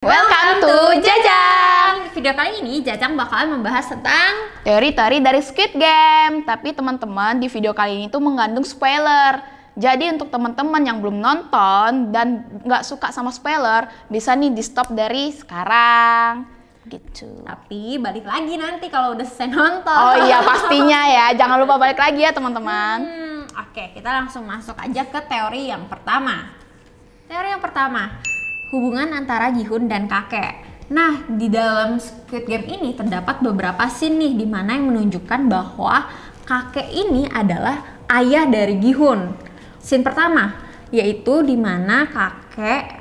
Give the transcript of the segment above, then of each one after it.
Welcome to Jajang. Video kali ini Jajang bakalan membahas tentang teori-teori dari Squid Game. Tapi teman-teman, di video kali ini tuh mengandung spoiler. Jadi untuk teman-teman yang belum nonton dan nggak suka sama spoiler, bisa nih di stop dari sekarang. Gitu. Tapi balik lagi nanti kalau udah selesai nonton. Oh iya pastinya ya, jangan lupa balik lagi ya teman-teman. Oke, kita langsung masuk aja ke teori yang pertama. Teori yang pertama, hubungan antara Gi-hun dan kakek. Nah, di dalam Squid Game ini terdapat beberapa scene nih di mana yang menunjukkan bahwa kakek ini adalah ayah dari Gi-hun. Scene pertama yaitu di mana kakek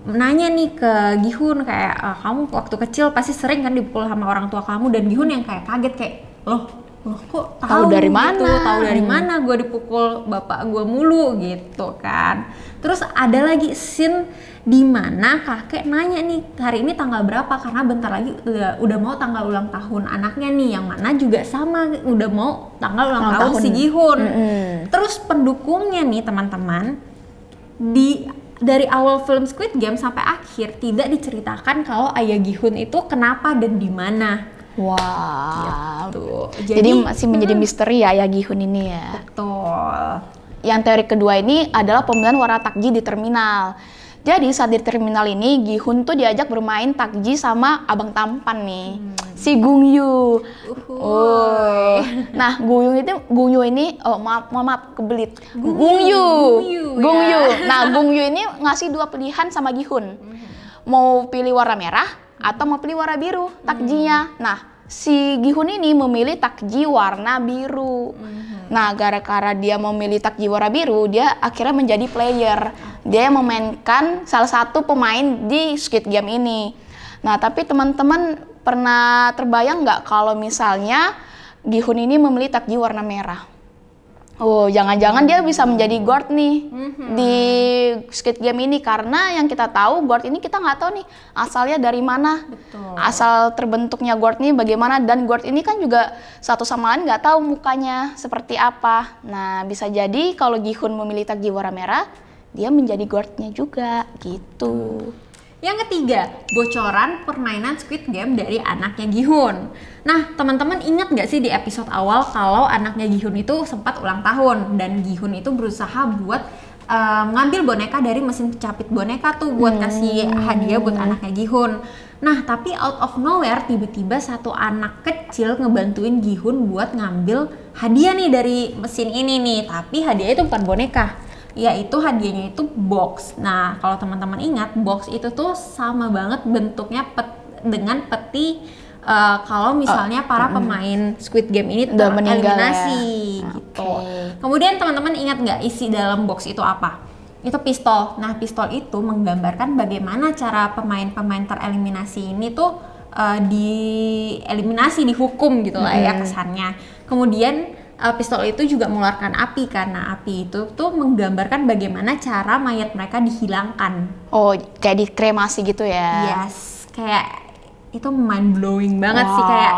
nanya nih ke Gi-hun kayak kamu waktu kecil pasti sering kan dipukul sama orang tua kamu, dan Gi-hun yang kayak kaget kayak loh kok tahu dari mana? Gitu, tahu dari mana gue dipukul bapak gue mulu gitu kan. Terus ada lagi scene di mana kakek nanya nih hari ini tanggal berapa, karena bentar lagi udah mau tanggal ulang tahun anaknya nih, yang mana juga sama udah mau tanggal ulang tahun si Gi-hun. Terus pendukungnya nih teman-teman, dari awal film Squid Game sampai akhir tidak diceritakan kalau ayah Gi-hun itu kenapa dan di mana. Wah, Gitu. jadi masih menjadi misteri ya Gi-hun ini ya. Betul. Yang teori kedua ini adalah pemilihan warna takji di terminal. Jadi saat di terminal ini Gi-hun tuh diajak bermain takji sama abang tampan nih, si Gung Yu. Nah Gung Yu ini maaf kebelit. Gung Yu. Nah Gung Yu ini ngasih dua pilihan sama Gi-hun. Mau pilih warna merah atau mau pilih warna biru takjinya. Nah si Gi-hun ini memilih takji warna biru. Nah gara-gara dia memilih takji warna biru, dia akhirnya menjadi player. Dia yang memainkan salah satu pemain di Squid Game ini. Nah tapi teman-teman pernah terbayang nggak kalau misalnya Gi-hun ini memilih takji warna merah? Oh, jangan-jangan dia bisa menjadi guard nih di Squid Game ini, karena yang kita tahu guard ini kita nggak tahu nih asalnya dari mana. Betul. Asal terbentuknya guard ini bagaimana, dan guard ini kan juga satu sama lain nggak tahu mukanya seperti apa. Nah bisa jadi kalau Gi-hun memilih takji warna merah, dia menjadi guardnya juga gitu. Yang ketiga, bocoran permainan Squid Game dari anaknya Gi-hun. Nah, teman-teman ingat nggak sih di episode awal kalau anaknya Gi-hun itu sempat ulang tahun dan Gi-hun itu berusaha buat ngambil boneka dari mesin pencapit boneka tuh buat kasih hadiah buat anaknya Gi-hun. Nah, tapi out of nowhere tiba-tiba satu anak kecil ngebantuin Gi-hun buat ngambil hadiah nih dari mesin ini nih, tapi hadiah itu bukan boneka, yaitu hadiahnya itu box. Nah, kalau teman-teman ingat, box itu tuh sama banget bentuknya dengan peti kalau misalnya para pemain Squid Game ini tereliminasi ya. Gitu. Kemudian teman-teman ingat nggak isi dalam box itu apa? Itu pistol. Nah, pistol itu menggambarkan bagaimana cara pemain-pemain tereliminasi ini tuh dieliminasi, dihukum gitu lah ya kesannya. Kemudian pistol itu juga mengeluarkan api, karena api itu tuh menggambarkan bagaimana cara mayat mereka dihilangkan. Oh, kayak dikremasi gitu ya? Yes, kayak itu mind blowing banget sih, kayak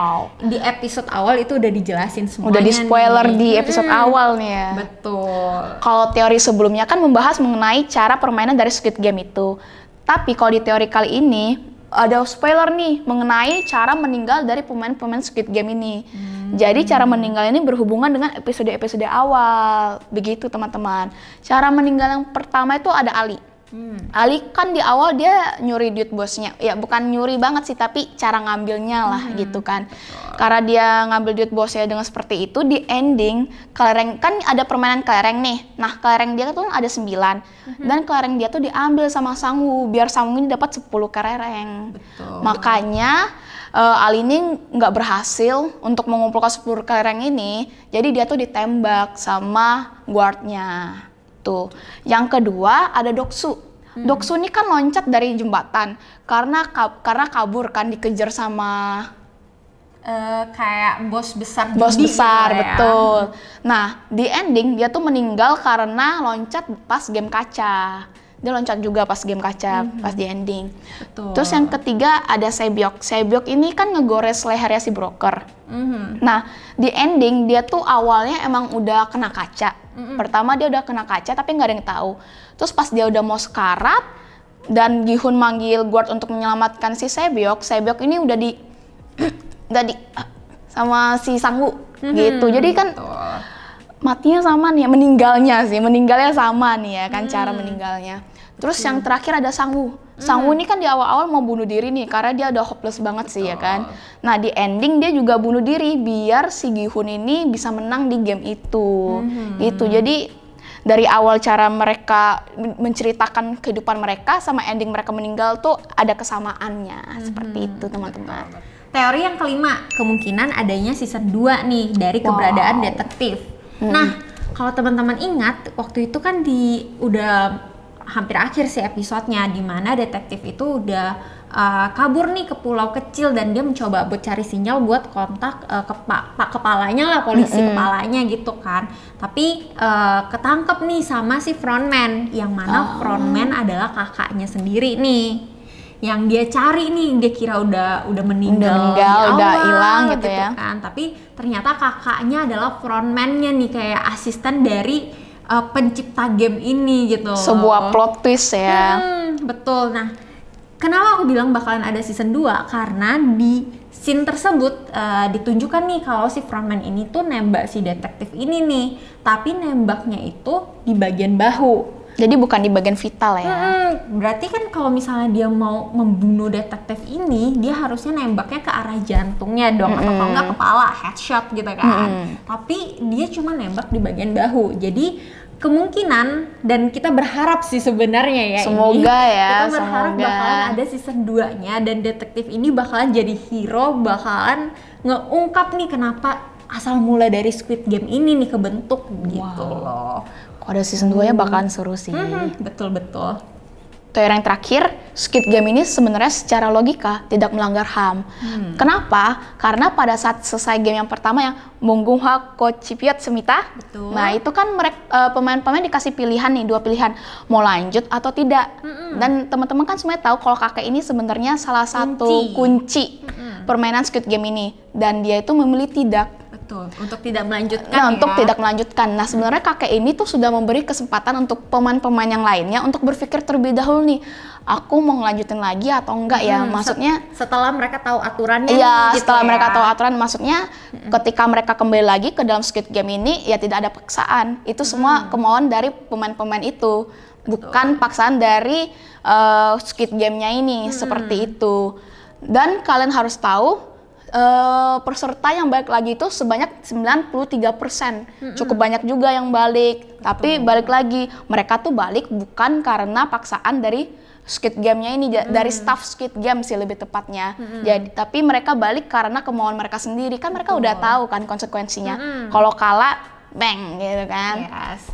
di episode awal itu udah dijelasin semuanya. Udah di spoiler nih di episode awal nih ya. Betul. Kalau teori sebelumnya kan membahas mengenai cara permainan dari Squid Game itu. Tapi kalau di teori kali ini ada spoiler nih mengenai cara meninggal dari pemain-pemain Squid Game ini. Jadi cara meninggal ini berhubungan dengan episode-episode awal. Begitu teman-teman. Cara meninggal yang pertama itu ada Ali. Ali kan di awal dia nyuri duit bosnya. Ya bukan nyuri banget sih, tapi cara ngambilnya lah gitu kan. Karena dia ngambil duit bosnya dengan seperti itu, di ending kelereng, kan ada permainan kelereng nih. Nah kelereng dia tuh ada 9. Dan kelereng dia tuh diambil sama Sang-woo biar Sang-woo ini dapat 10 kelereng. Betul. Makanya Ali ini nggak berhasil untuk mengumpulkan 10 kelereng ini, jadi dia tuh ditembak sama guardnya. Tuh. Yang kedua ada Doksu. Doksu ini kan loncat dari jembatan karena kabur kan, dikejar sama kayak bos besar. Bos besar, gitu betul. Nah, di ending dia tuh meninggal karena loncat pas game kaca. Dia loncat juga pas game kaca, pas di ending. Betul. Terus yang ketiga ada Sebyok. Sebyok ini kan ngegores lehernya si broker. Nah, di ending dia tuh awalnya emang udah kena kaca. Pertama dia udah kena kaca tapi nggak ada yang tahu. Terus pas dia udah mau sekarat, dan Gi-hun manggil guard untuk menyelamatkan si Sebyok ini udah di sama si Sang-woo gitu. Jadi kan matinya sama nih, meninggalnya sama nih ya kan, cara meninggalnya. Terus yang terakhir ada Sang-woo. Sang-woo ini kan di awal-awal mau bunuh diri nih karena dia udah hopeless banget sih ya kan. Nah di ending dia juga bunuh diri biar si Gi-hun ini bisa menang di game itu. Gitu. Jadi dari awal cara mereka menceritakan kehidupan mereka sama ending mereka meninggal tuh ada kesamaannya. Seperti itu teman-teman. Teori yang kelima, kemungkinan adanya season 2 nih dari keberadaan detektif. Nah, kalau teman-teman ingat, waktu itu kan udah hampir akhir sih episodenya, di mana detektif itu udah kabur nih ke pulau kecil dan dia mencoba buat cari sinyal buat kontak kepalanya lah, polisi kepalanya gitu kan. Tapi ketangkep nih sama si frontman, yang mana frontman adalah kakaknya sendiri nih. Yang dia cari nih, dia kira udah meninggal udah hilang gitu ya kan. Tapi ternyata kakaknya adalah frontman-nya nih, kayak asisten dari pencipta game ini gitu. Sebuah plot twist ya. Betul. Nah, kenapa aku bilang bakalan ada season 2? Karena di scene tersebut ditunjukkan nih kalau si frontman ini tuh nembak si detektif ini nih, tapi nembaknya itu di bagian bahu. Jadi bukan di bagian vital ya. Berarti kan kalau misalnya dia mau membunuh detektif ini, dia harusnya nembaknya ke arah jantungnya dong, atau kalau nggak kepala, headshot gitu kan. Tapi dia cuma nembak di bagian bahu. Jadi kemungkinan, dan kita berharap sih sebenarnya ya, semoga ini, ya, kita berharap bakalan ada season 2-nya dan detektif ini bakalan jadi hero, bakalan ngeungkap nih kenapa asal mula dari Squid Game ini nih kebentuk gitu loh. Kalau ada season 2-nya bakalan seru sih. Betul-betul. Teori yang terakhir, Squid Game ini sebenarnya secara logika tidak melanggar HAM. Kenapa? Karena pada saat selesai game yang pertama yang Munggungha Kochipiot Semita, nah itu kan pemain-pemain dikasih pilihan nih, 2 pilihan, mau lanjut atau tidak. Dan teman-teman kan semuanya tahu kalau kakek ini sebenarnya salah satu kunci permainan Squid Game ini, dan dia itu memilih tidak. Untuk tidak melanjutkan. Nah, untuk tidak melanjutkan. Nah, sebenarnya kakek ini tuh sudah memberi kesempatan untuk pemain-pemain yang lainnya untuk berpikir terlebih dahulu nih, aku mau ngelanjutin lagi atau enggak ya? Maksudnya setelah mereka tahu aturannya. Iya, gitu setelah ya. mereka tahu aturan, maksudnya ketika mereka kembali lagi ke dalam Squid Game ini ya tidak ada paksaan. Itu semua kemauan dari pemain-pemain itu, bukan paksaan dari Squid Game-nya ini. Seperti itu. Dan kalian harus tahu peserta yang balik lagi itu sebanyak 93%. Cukup banyak juga yang balik. Tapi balik lagi, mereka tuh balik bukan karena paksaan dari Squid Game-nya ini, dari staff Squid Game sih lebih tepatnya. Jadi tapi mereka balik karena kemauan mereka sendiri. Kan mereka udah tahu kan konsekuensinya. Kalau kalah, bang gitu kan.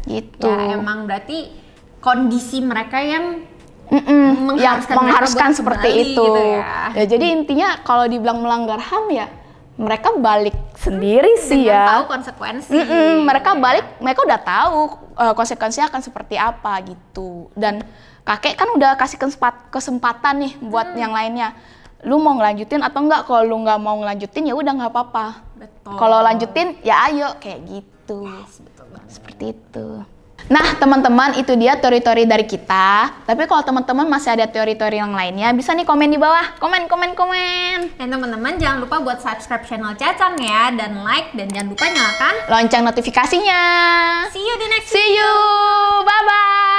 Gitu. Ya, emang berarti kondisi mereka yang mengharuskan seperti kembali, itu gitu ya. Jadi intinya kalau dibilang melanggar HAM ya mereka balik sendiri sih ya. Tahu konsekuensi. Mereka balik, mereka udah tahu konsekuensinya akan seperti apa gitu. Dan kakek kan udah kasih kesempatan nih buat yang lainnya. Lu mau ngelanjutin atau enggak? Kalau lu nggak mau ngelanjutin ya udah nggak apa-apa. Kalau lanjutin ya ayo kayak gitu. Seperti itu. Nah teman-teman, itu dia teori-teori dari kita. Tapi kalau teman-teman masih ada teori-teori yang lainnya, bisa nih komen di bawah. Komen. Dan teman-teman jangan lupa buat subscribe channel Cacang ya, dan like, dan jangan lupa nyalakan lonceng notifikasinya. See you di next See you, bye-bye.